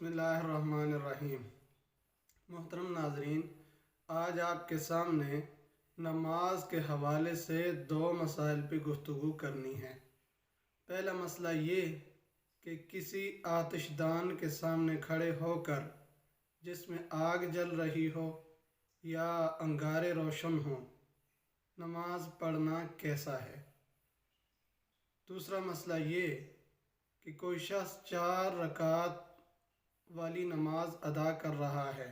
بسم اللہ الرحمن الرحیم۔ محترم ناظرین، آج آپ کے سامنے نماز کے حوالے سے دو مسائل پہ گفتگو کرنی ہے۔ پہلا مسئلہ یہ کہ کسی آتش دان کے سامنے کھڑے ہو کر جس میں آگ جل رہی ہو یا انگارے روشن ہوں، نماز پڑھنا کیسا ہے۔ دوسرا مسئلہ یہ کہ کوئی شخص 4 رکعت والی نماز ادا کر رہا ہے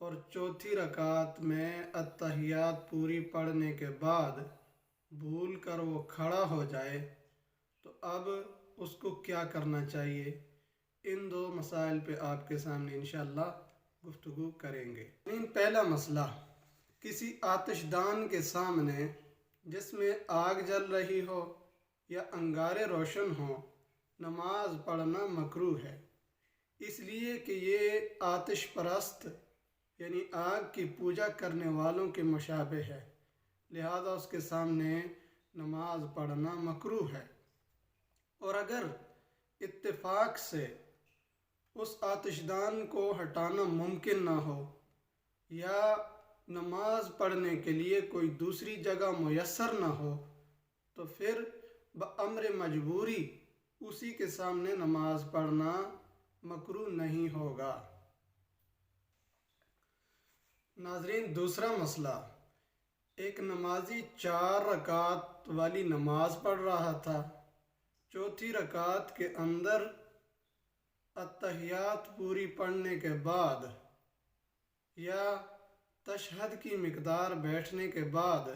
اور چوتھی رکعت میں اتحیات پوری پڑھنے کے بعد بھول کر وہ کھڑا ہو جائے تو اب اس کو کیا کرنا چاہیے۔ ان دو مسائل پہ آپ کے سامنے انشاءاللہ گفتگو کریں گے۔ پہلا مسئلہ، کسی آتش دان کے سامنے جس میں آگ جل رہی ہو یا انگارے روشن ہوں، نماز پڑھنا مکروہ ہے، اس لیے کہ یہ آتش پرست یعنی آگ کی پوجا کرنے والوں کے مشابہ ہے، لہذا اس کے سامنے نماز پڑھنا مکروہ ہے۔ اور اگر اتفاق سے اس آتش دان کو ہٹانا ممکن نہ ہو یا نماز پڑھنے کے لیے کوئی دوسری جگہ میسر نہ ہو تو پھر بامر مجبوری اسی کے سامنے نماز پڑھنا مکروہ نہیں ہوگا۔ ناظرین، دوسرا مسئلہ، ایک نمازی 4 رکعت والی نماز پڑھ رہا تھا، چوتھی رکعت کے اندر اتحیات پوری پڑھنے کے بعد یا تشہد کی مقدار بیٹھنے کے بعد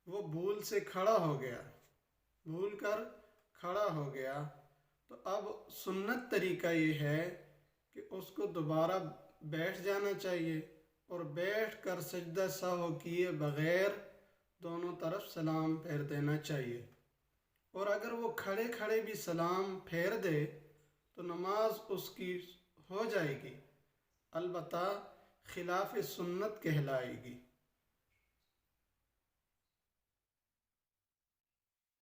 وہ بھول سے کھڑا ہو گیا، بھول کر کھڑا ہو گیا، تو اب سنت طریقہ یہ ہے کہ اس کو دوبارہ بیٹھ جانا چاہیے اور بیٹھ کر سجدہ سہو کیے بغیر دونوں طرف سلام پھیر دینا چاہیے۔ اور اگر وہ کھڑے کھڑے بھی سلام پھیر دے تو نماز اس کی ہو جائے گی، البتہ خلاف سنت کہلائے گی۔